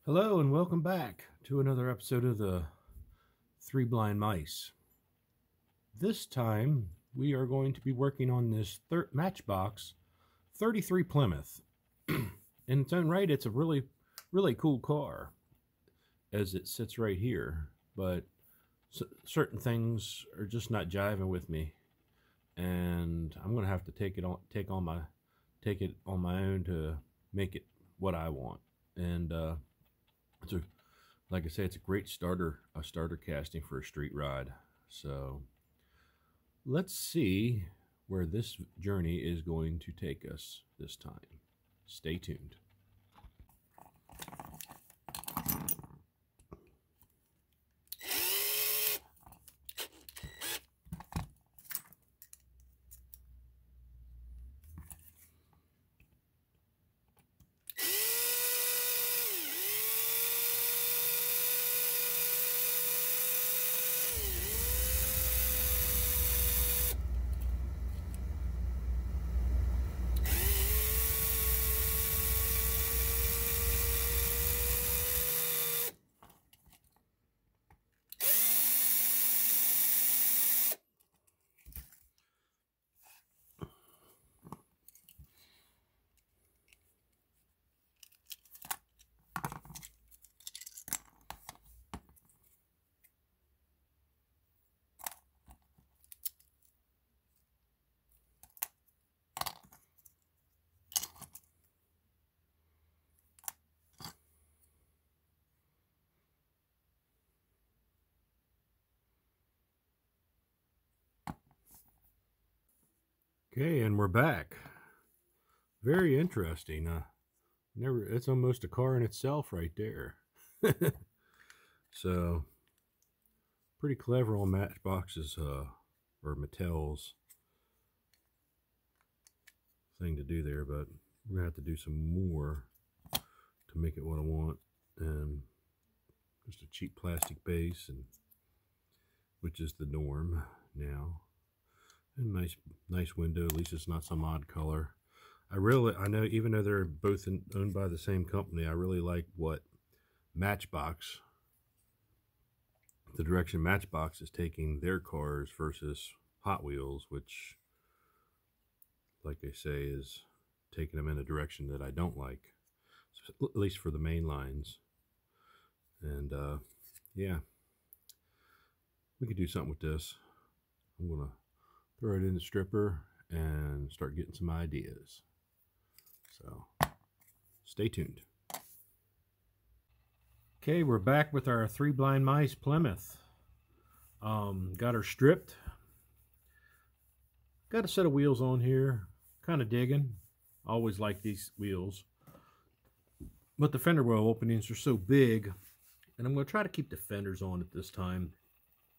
Hello and welcome back to another episode of the Three Blind Mice. This time we are going to be working on this Matchbox 33 Plymouth. In its own right, it's a really cool car as it sits right here, but certain things are just not jiving with me, and I'm going to have to take it on my own to make it what I want. And like I say, it's a great starter casting for a street ride. So let's see where this journey is going to take us this time. Stay tuned. Okay, and we're back. Very interesting. It's almost a car in itself right there. So pretty clever on Matchbox's or Mattel's thing to do there, but we're gonna have to do some more to make it what I want. And just a cheap plastic base, and which is the norm now. And nice window. At least it's not some odd color. I know, even though they're both owned by the same company, I really like what Matchbox, the direction Matchbox is taking their cars versus Hot Wheels, which, like I say, is taking them in a direction that I don't like, at least for the main lines. And yeah, we could do something with this. I'm gonna throw it in the stripper and start getting some ideas. So stay tuned. Okay, we're back with our Three Blind Mice Plymouth. Got her stripped. Got a set of wheels on here. Kind of digging. Always like these wheels. But the fender well openings are so big, and I'm going to try to keep the fenders on at this time.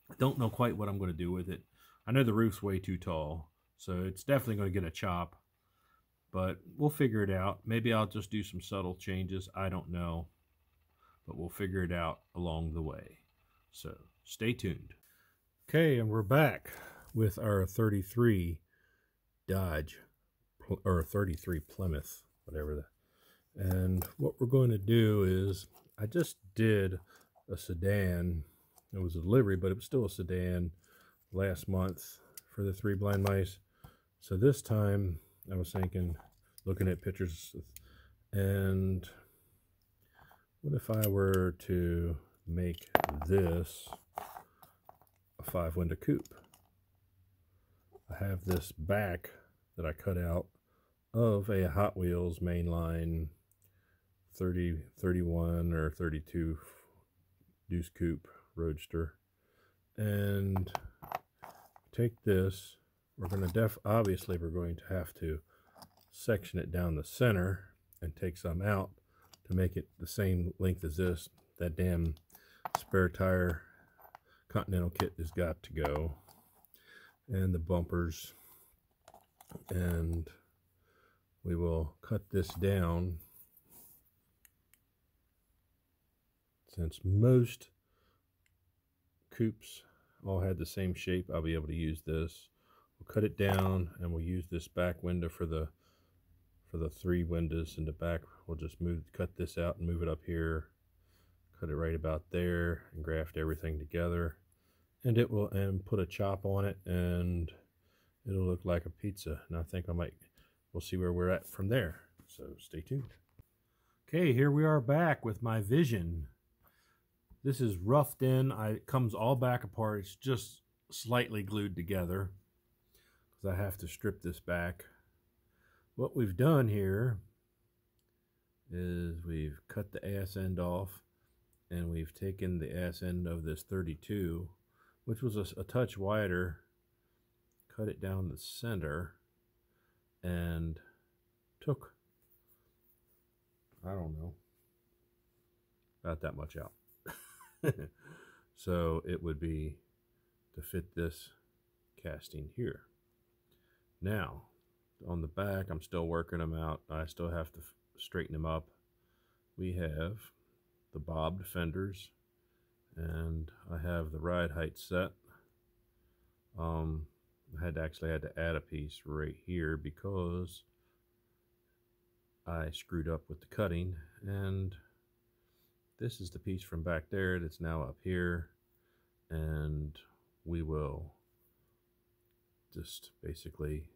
I don't know quite what I'm going to do with it. I know the roof's way too tall, so it's definitely going to get a chop. But we'll figure it out. Maybe I'll just do some subtle changes. I don't know. But we'll figure it out along the way. So stay tuned. Okay, and we're back with our 33 Dodge, or 33 Plymouth, whatever that. And what we're going to do is, I just did a sedan. It was a delivery, but it was still a sedan last month for the Three Blind Mice. So this time I was thinking, looking at pictures, and what if I were to make this a 5-window coupe? I have this back that I cut out of a Hot Wheels mainline 31 or 32 Deuce Coupe Roadster, and take this. We're going to obviously we're going to have to section it down the center and take some out to make it the same length as this. That damn spare tire Continental kit has got to go, and the bumpers, and we will cut this down. Since most coupes all had the same shape, I'll be able to use this. We'll cut it down, and we'll use this back window for the 3 windows in the back. We'll just cut this out and move it up here, cut it right about there and graft everything together, and put a chop on it, and it'll look like a pizza. And I think we'll see where we're at from there. So stay tuned. Okay, here we are back with my vision. This is roughed in. It comes all back apart. It's just slightly glued together because I have to strip this back. What we've done here is we've cut the ass end off, and we've taken the ass end of this 32, which was a touch wider, cut it down the center, and took, I don't know, about that much out. So it would be to fit this casting here. Now, on the back, I'm still working them out. I still have to straighten them up. We have the bobbed fenders, and I have the ride height set. I actually had to add a piece right here because I screwed up with the cutting, and this is the piece from back there that's now up here, and we will just basically,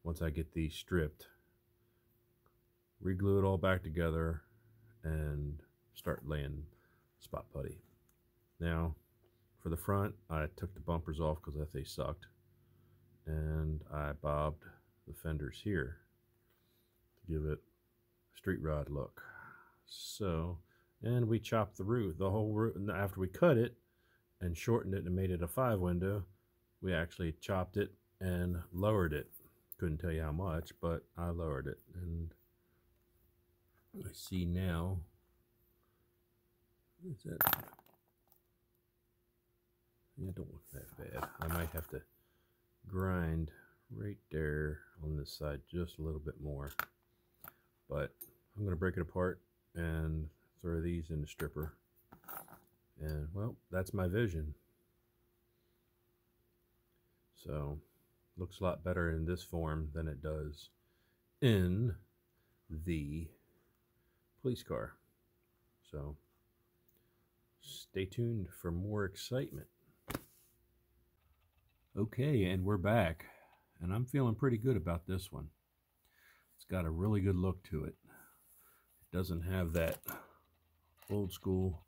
once I get these stripped, reglue it all back together and start laying spot putty. Now, for the front, I took the bumpers off because I thought they sucked, and I bobbed the fenders here to give it a street rod look. So, and we chopped the roof, the whole roof. After we cut it and shortened it and made it a 5 window, we actually chopped it and lowered it. Couldn't tell you how much, but I lowered it, and I see now. What's that? Yeah, it don't look that bad. I might have to grind right there on this side just a little bit more, but I'm going to break it apart and throw these in the stripper, and well, that's my vision. So looks a lot better in this form than it does in the police car. So stay tuned for more excitement. Okay, and we're back, and I'm feeling pretty good about this one. It's got a really good look to it. It doesn't have that old school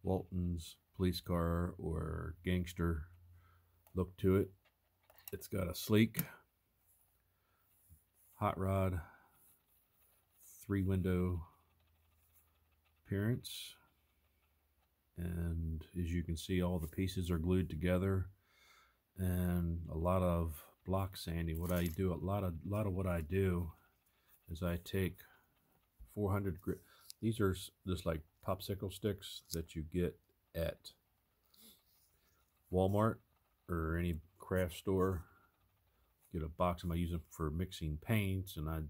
Walton's police car or gangster look to it. It's got a sleek hot rod 3-window appearance, and as you can see, all the pieces are glued together, and a lot of block sanding. What I do, a lot of what I do is I take 400 grit. These are just like popsicle sticks that you get at Walmart or any craft store. Get a box of them. I use them for mixing paints, and I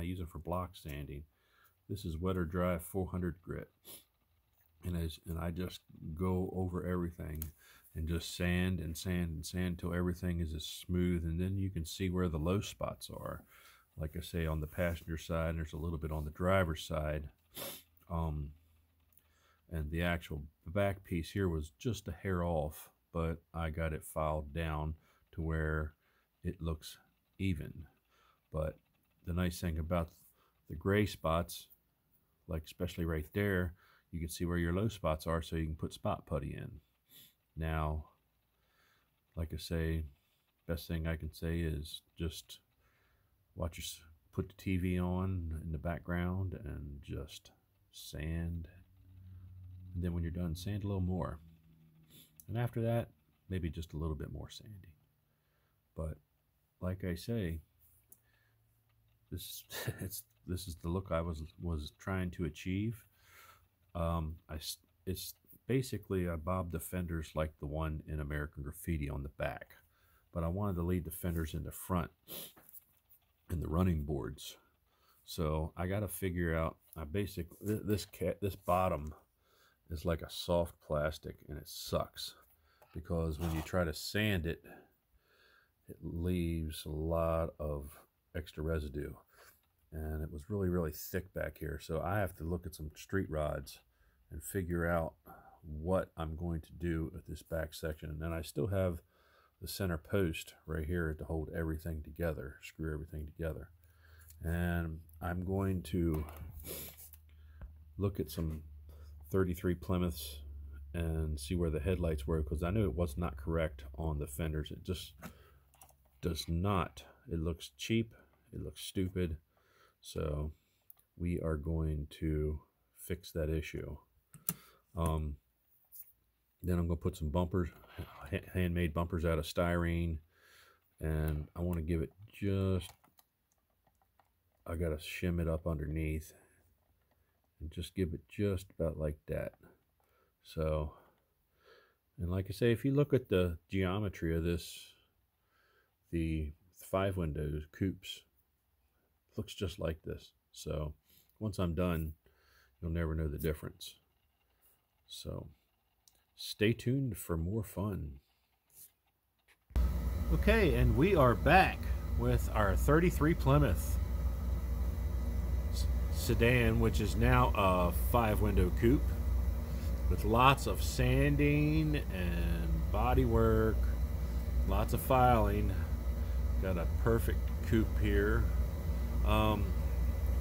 use them for block sanding. This is wet or dry 400 grit, and I just go over everything and just sand and sand and sand until everything is as smooth, and then you can see where the low spots are. Like I say, on the passenger side, and there's a little bit on the driver's side. And the actual back piece here was just a hair off, but I got it filed down to where it looks even. But the nice thing about the gray spots, like especially right there, you can see where your low spots are, so you can put spot putty in. Now, like I say, best thing I can say is just put the TV on in the background and just sand. And then when you're done, sand a little more. And after that, maybe just a little bit more sanding. But like I say, this is the look I was trying to achieve. It's basically, I bobbed the fenders like the one in American Graffiti on the back, but I wanted to leave the fenders in the front and the running boards. So I got to figure out. This bottom is like a soft plastic, and it sucks because when you try to sand it, it leaves a lot of extra residue. and it was really, really thick back here. So I have to look at some street rods and figure out what I'm going to do with this back section. And then I still have the center post right here to hold everything together, screw everything together. And I'm going to look at some 33 Plymouths and see where the headlights were, because I knew it was not correct on the fenders. It just does not. It looks cheap. It looks stupid. So we are going to fix that issue. Then I'm going to put some bumpers, handmade bumpers out of styrene, and I want to give it just, I got to shim it up underneath and just give it just about like that. So, and like I say, if you look at the geometry of this, the 5 windows coupes looks just like this. So once I'm done, you'll never know the difference. So stay tuned for more fun. Okay, and we are back with our 33 Plymouth sedan, which is now a 5-window coupe with lots of sanding and body work, lots of filing. Got a perfect coupe here.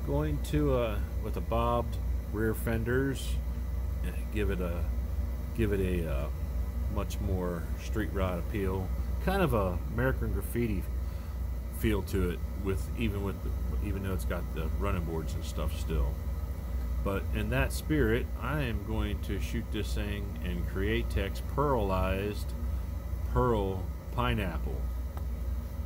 Going to with a bobbed rear fenders, and give it a much more street rod appeal, kind of a American Graffiti feel to it, even though it's got the running boards and stuff still. But in that spirit, I am going to shoot this thing in Createx pearlized pearl pineapple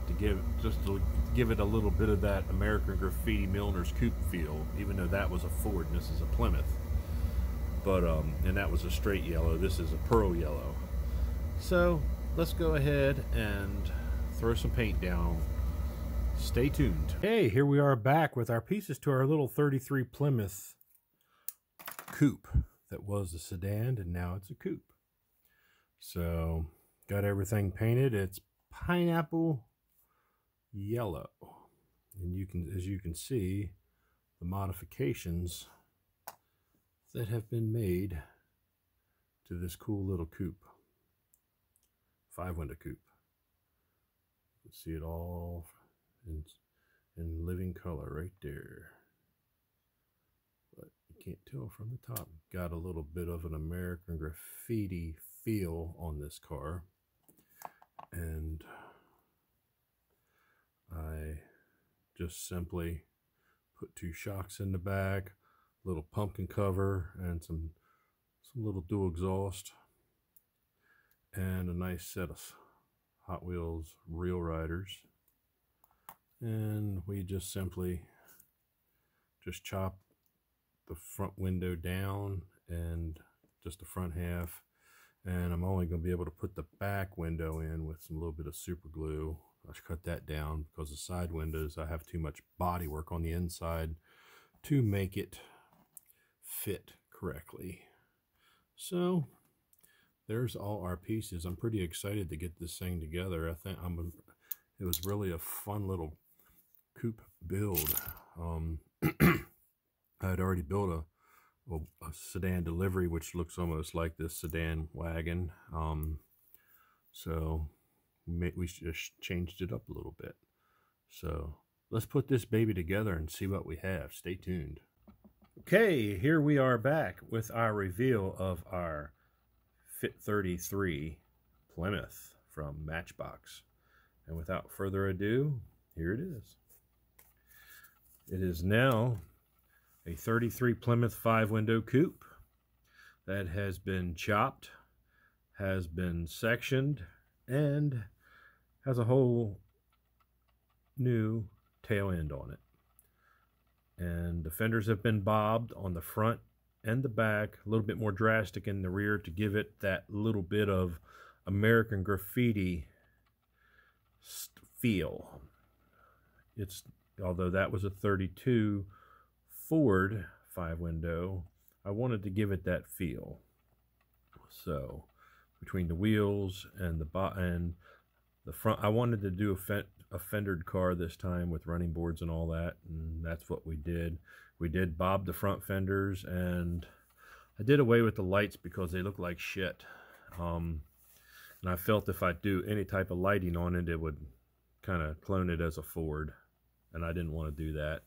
to give it a little bit of that American Graffiti Milner's coupe feel, even though that was a Ford and this is a Plymouth. But and that was a straight yellow. This is a pearl yellow. So let's go ahead and throw some paint down. Stay tuned. Hey, here we are back with our pieces to our little 33 Plymouth coupe that was a sedan and now it's a coupe. So got everything painted. It's pineapple yellow, and as you can see, the modifications that have been made to this cool little coupe, 5-window coupe. You can see it all in living color right there, but you can't tell from the top. Got a little bit of an American Graffiti feel on this car, and I just simply put 2 shocks in the back, little pumpkin cover, and some little dual exhaust, and a nice set of Hot Wheels Real Riders. And we just simply chop the front window down and just the front half, and I'm only going to be able to put the back window in with some little bit of super glue. I should cut that down because the side windows, I have too much body work on the inside to make it fit correctly. So there's all our pieces. I'm pretty excited to get this thing together. I think it was really a fun little coupe build. I had already built a sedan delivery, which looks almost like this sedan wagon. So we just changed it up a little bit. So let's put this baby together and see what we have. Stay tuned. Okay, here we are back with our reveal of our Fit 33 Plymouth from Matchbox. And without further ado, here it is. It is now a 33 Plymouth 5-window coupe that has been chopped, has been sectioned, and has a whole new tail end on it. And the fenders have been bobbed on the front and the back, a little bit more drastic in the rear to give it that little bit of American Graffiti feel. Although that was a 32 Ford 5-window, I wanted to give it that feel. So between the wheels and the front, I wanted to do a fendered car this time with running boards and all that, and that's what we did. We did bob the front fenders, and I did away with the lights because they look like shit. And I felt if I do any type of lighting on it, it would kind of clone it as a Ford, and I didn't want to do that.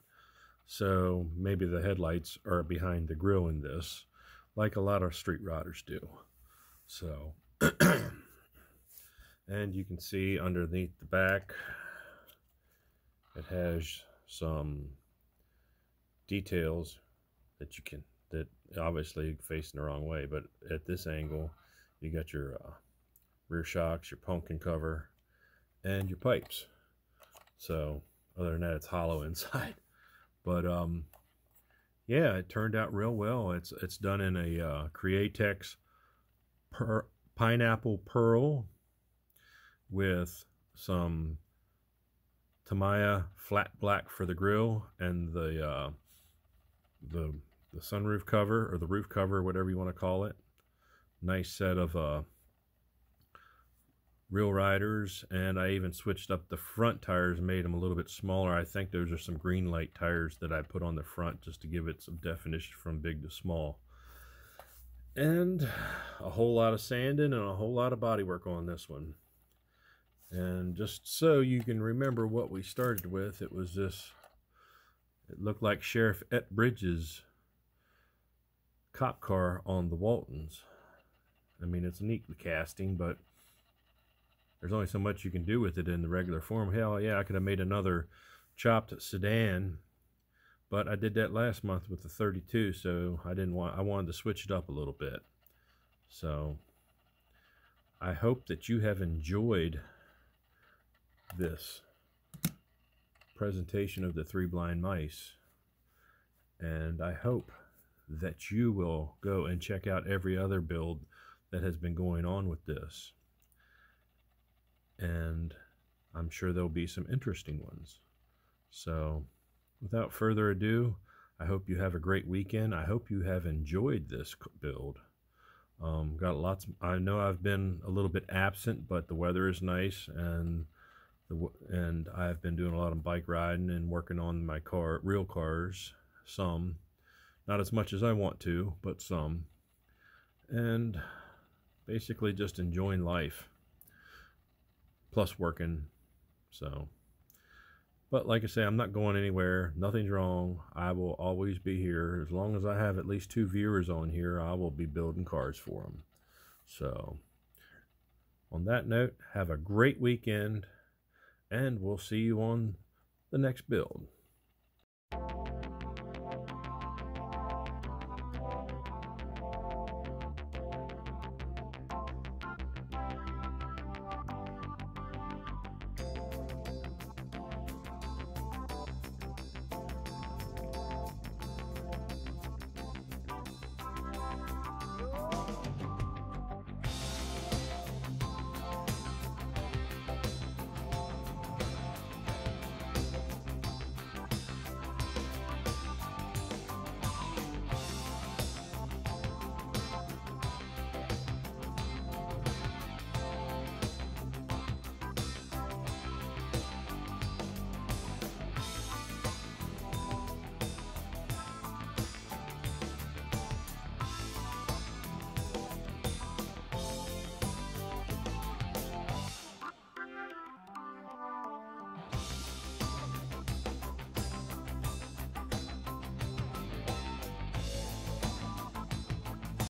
So maybe the headlights are behind the grill in this, like a lot of street riders do. So, and you can see underneath the back, it has some details that you can, that obviously facing the wrong way, but at this angle, you got your rear shocks, your pumpkin cover, and your pipes. So other than that, it's hollow inside. But yeah, it turned out real well. It's done in a Createx pineapple pearl with some Tamiya flat black for the grill, and the sunroof cover, or the roof cover, whatever you want to call it. Nice set of real riders, and I even switched up the front tires, made them a little bit smaller. I think those are some green light tires that I put on the front just to give it some definition from big to small. And a whole lot of sanding and a whole lot of body work on this one. And just so you can remember what we started with, it was this, it looked like Sheriff Ed Bridges' cop car on the Waltons. I mean, it's a neat casting, but there's only so much you can do with it in the regular form. Hell yeah, I could have made another chopped sedan, but I did that last month with the 32, so I wanted to switch it up a little bit. So I hope that you have enjoyed this presentation of the Three Blind Mice, and I hope that you will go and check out every other build that has been going on with this, and I'm sure there'll be some interesting ones. So without further ado, I hope you have a great weekend. I hope you have enjoyed this build. Got lots. I know I've been a little bit absent, but the weather is nice, and I've been doing a lot of bike riding and working on my real cars. Some, not as much as I want to, but some, and basically just enjoying life, plus working. So, but like I say, I'm not going anywhere. Nothing's wrong. I will always be here. As long as I have at least 2 viewers on here, I will be building cars for them. So on that note, have a great weekend, and we'll see you on the next build.